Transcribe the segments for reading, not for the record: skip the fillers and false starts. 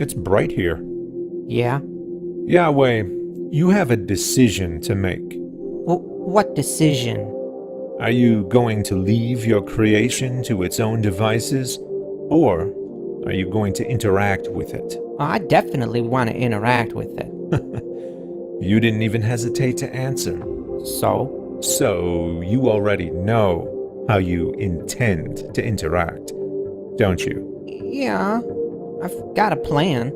It's bright here. Yeah? Yahweh, you have a decision to make. What decision? Are you going to leave your creation to its own devices, or are you going to interact with it? I definitely want to interact with it. You didn't even hesitate to answer. So? So you already know how you intend to interact, don't you? Yeah, I've got a plan.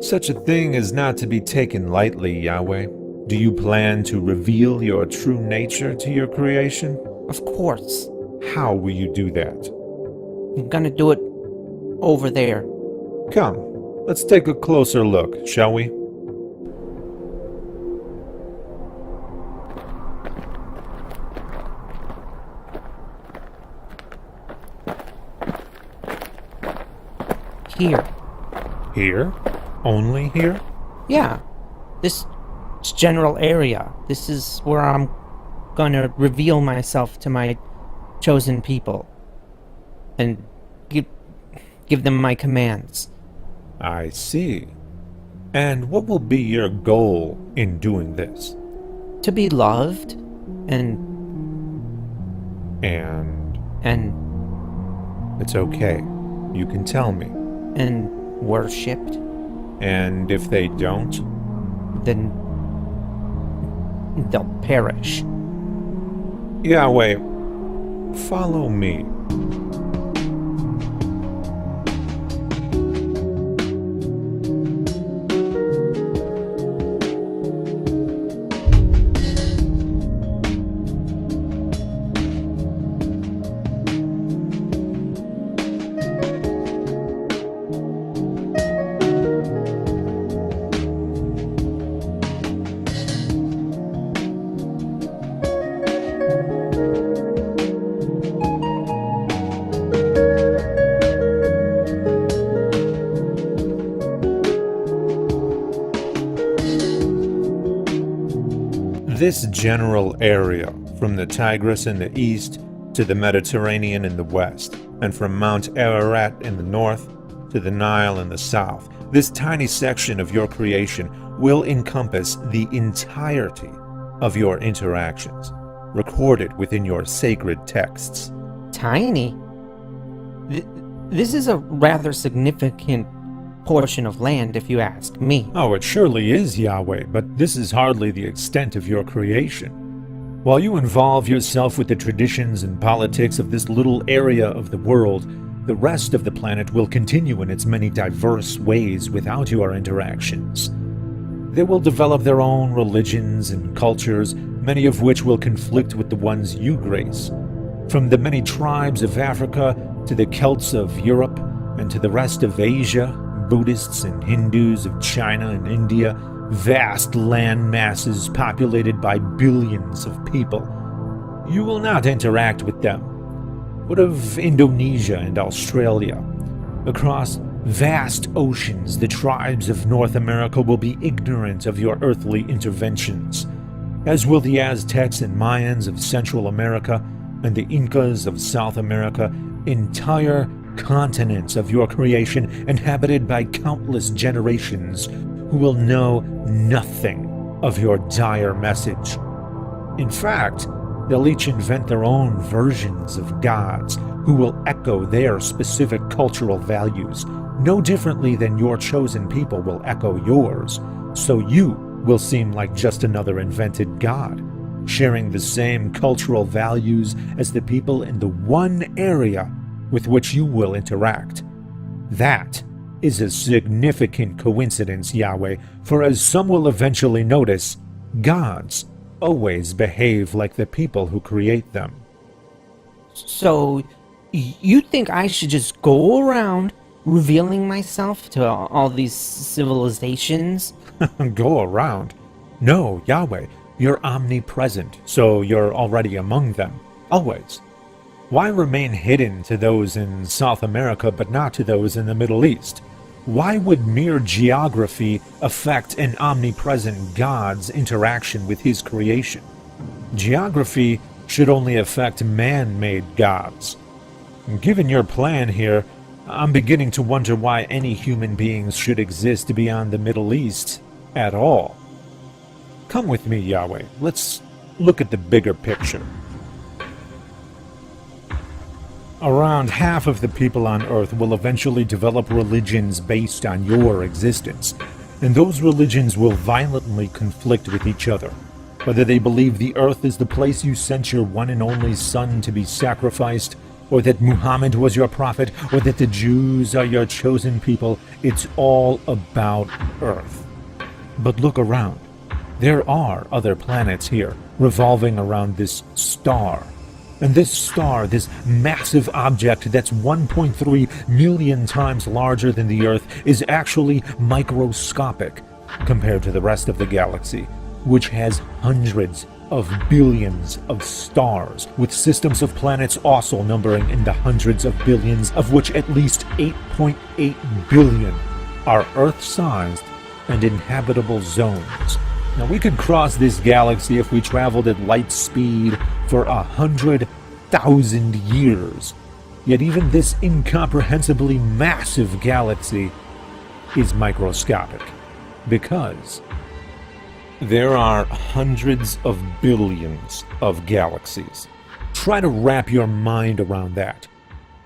Such a thing is not to be taken lightly, Yahweh. Do you plan to reveal your true nature to your creation? Of course. How will you do that? I'm gonna do it over there. Come, let's take a closer look, shall we? Here. Here? Only here? Yeah. This general area. This is where I'm gonna reveal myself to my chosen people. And give them my commands. I see. And what will be your goal in doing this? To be loved and It's okay. You can tell me. and worshipped, And if they don't? then they'll perish. Yahweh, follow me. This general area, from the Tigris in the east to the Mediterranean in the west, and from Mount Ararat in the north to the Nile in the south, this tiny section of your creation will encompass the entirety of your interactions, recorded within your sacred texts. Tiny? This is a rather significant portion of land, if you ask me. Oh, it surely is, Yahweh, but this is hardly the extent of your creation. While you involve yourself with the traditions and politics of this little area of the world, the rest of the planet will continue in its many diverse ways without your interactions. They will develop their own religions and cultures, many of which will conflict with the ones you grace. From the many tribes of Africa to the Celts of Europe and to the rest of Asia, Buddhists and Hindus of China and India, vast land masses populated by billions of people. You will not interact with them. What of Indonesia and Australia? Across vast oceans, the tribes of North America will be ignorant of your earthly interventions, as will the Aztecs and Mayans of Central America and the Incas of South America. Entire continents of your creation inhabited by countless generations who will know nothing of your dire message. In fact, they'll each invent their own versions of gods who will echo their specific cultural values, no differently than your chosen people will echo yours, so you will seem like just another invented god, sharing the same cultural values as the people in the one area with which you will interact. That is a significant coincidence, Yahweh, for as some will eventually notice, gods always behave like the people who create them. So, you think I should just go around revealing myself to all these civilizations? Go around? No, Yahweh, you're omnipresent, so you're already among them, always. Why remain hidden to those in South America but not to those in the Middle East? Why would mere geography affect an omnipresent God's interaction with his creation? Geography should only affect man-made gods. Given your plan here, I'm beginning to wonder why any human beings should exist beyond the Middle East at all. Come with me, Yahweh. Let's look at the bigger picture. Around half of the people on Earth will eventually develop religions based on your existence, and those religions will violently conflict with each other. Whether they believe the Earth is the place you sent your one and only Son to be sacrificed, or that Muhammad was your prophet, or that the Jews are your chosen people, it's all about Earth. But look around. There are other planets here, revolving around this star. And this star, this massive object that's 1.3 million times larger than the Earth, is actually microscopic compared to the rest of the galaxy, which has hundreds of billions of stars, with systems of planets also numbering in the hundreds of billions, of which at least 8.8 billion are Earth-sized and inhabitable zones. Now, we could cross this galaxy if we traveled at light speed for 100,000 years. Yet even this incomprehensibly massive galaxy is microscopic, because there are hundreds of billions of galaxies. Try to wrap your mind around that.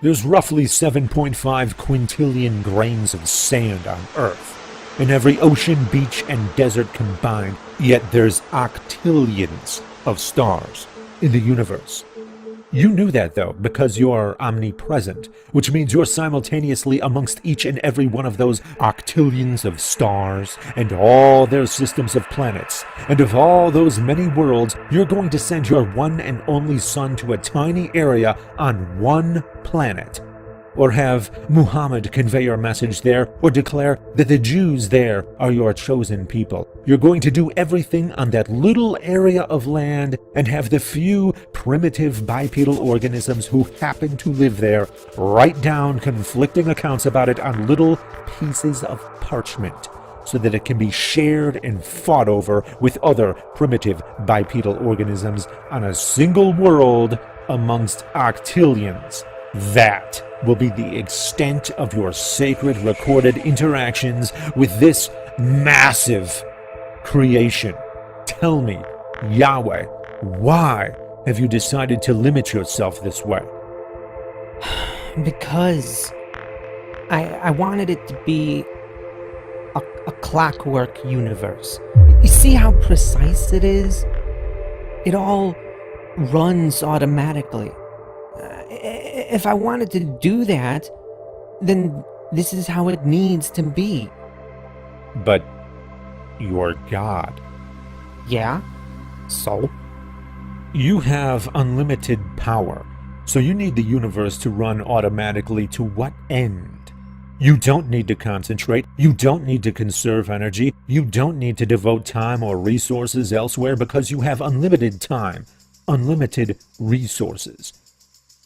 There's roughly 7.5 quintillion grains of sand on Earth, in every ocean, beach, and desert combined, yet there's octillions of stars in the universe. You knew that, though, because you're omnipresent, which means you're simultaneously amongst each and every one of those octillions of stars and all their systems of planets. And of all those many worlds, you're going to send your one and only Son to a tiny area on one planet. Or have Muhammad convey your message there, or declare that the Jews there are your chosen people. You're going to do everything on that little area of land and have the few primitive bipedal organisms who happen to live there write down conflicting accounts about it on little pieces of parchment, so that it can be shared and fought over with other primitive bipedal organisms on a single world amongst octillions. That will be the extent of your sacred recorded interactions with this massive creation. Tell me, Yahweh, why have you decided to limit yourself this way? Because I wanted it to be a clockwork universe. You see how precise it is? It all runs automatically. If I wanted to do that, then this is how it needs to be. But you're God. Yeah? So? You have unlimited power, so you need the universe to run automatically to what end? You don't need to concentrate, you don't need to conserve energy, you don't need to devote time or resources elsewhere because you have unlimited time, unlimited resources.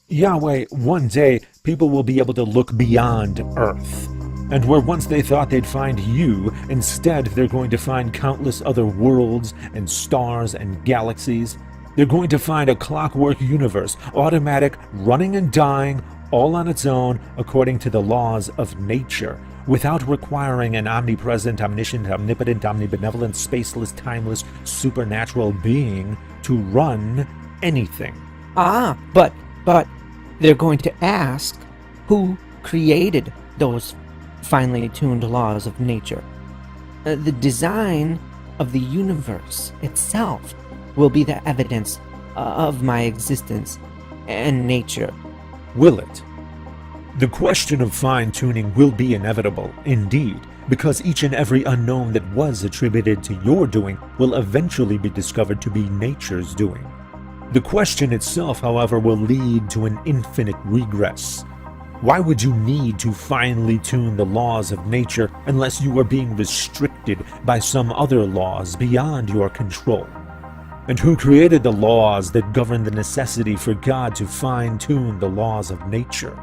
Yahweh, one day, people will be able to look beyond Earth. And where once they thought they'd find you, instead they're going to find countless other worlds and stars and galaxies. They're going to find a clockwork universe, automatic, running and dying, all on its own, according to the laws of nature, without requiring an omnipresent, omniscient, omnipotent, omnibenevolent, spaceless, timeless, supernatural being to run anything. But they're going to ask who created those finely tuned laws of nature. The design of the universe itself will be the evidence of my existence and nature. Will it? The question of fine-tuning will be inevitable, indeed, because each and every unknown that was attributed to your doing will eventually be discovered to be nature's doing. The question itself, however, will lead to an infinite regress. Why would you need to finely tune the laws of nature unless you are being restricted by some other laws beyond your control? And who created the laws that govern the necessity for God to fine-tune the laws of nature?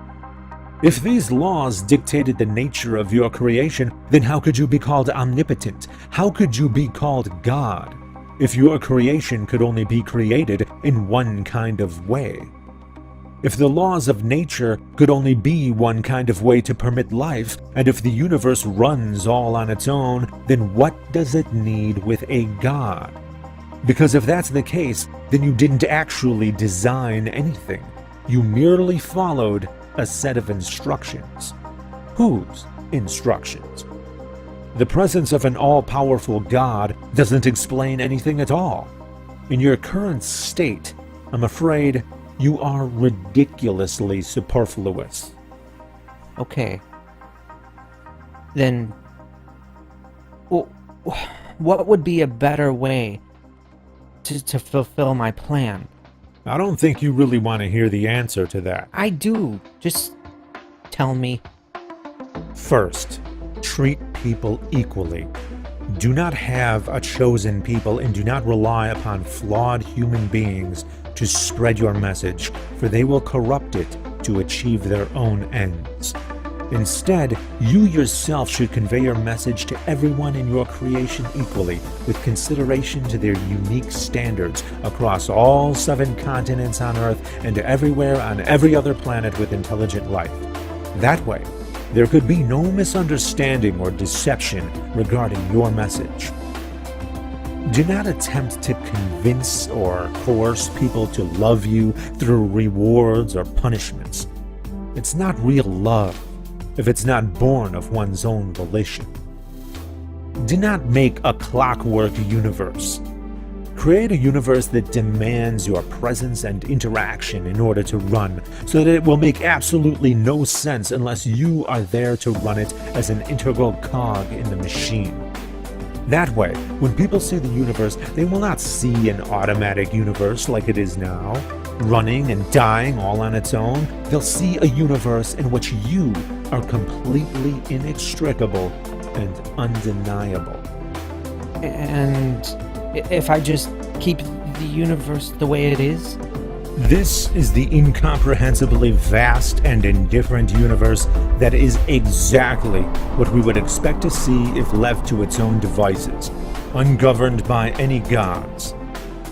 If these laws dictated the nature of your creation, then how could you be called omnipotent? How could you be called God, if your creation could only be created in one kind of way? If the laws of nature could only be one kind of way to permit life, and if the universe runs all on its own, then what does it need with a God? Because if that's the case, then you didn't actually design anything. You merely followed a set of instructions. Whose instructions? The presence of an all-powerful God doesn't explain anything at all. In your current state, I'm afraid you are ridiculously superfluous. Okay. Then, what would be a better way to fulfill my plan? I don't think you really want to hear the answer to that. I do. Just tell me. First, treat people equally. Do not have a chosen people and do not rely upon flawed human beings to spread your message, for they will corrupt it to achieve their own ends. Instead, you yourself should convey your message to everyone in your creation equally, with consideration to their unique standards across all 7 continents on Earth and everywhere on every other planet with intelligent life. That way, there could be no misunderstanding or deception regarding your message. Do not attempt to convince or coerce people to love you through rewards or punishments. It's not real love if it's not born of one's own volition. Do not make a clockwork universe. Create a universe that demands your presence and interaction in order to run, so that it will make absolutely no sense unless you are there to run it as an integral cog in the machine. That way, when people see the universe, they will not see an automatic universe like it is now, running and dying all on its own. They'll see a universe in which you are completely inextricable and undeniable. And if I just keep the universe the way it is? This is the incomprehensibly vast and indifferent universe that is exactly what we would expect to see if left to its own devices, ungoverned by any gods.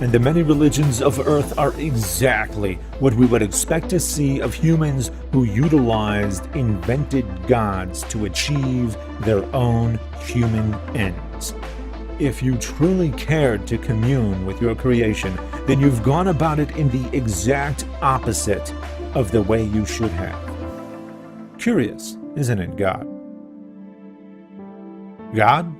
And the many religions of Earth are exactly what we would expect to see of humans who utilized invented gods to achieve their own human ends. If you truly cared to commune with your creation, then you've gone about it in the exact opposite of the way you should have. Curious, isn't it, God? God?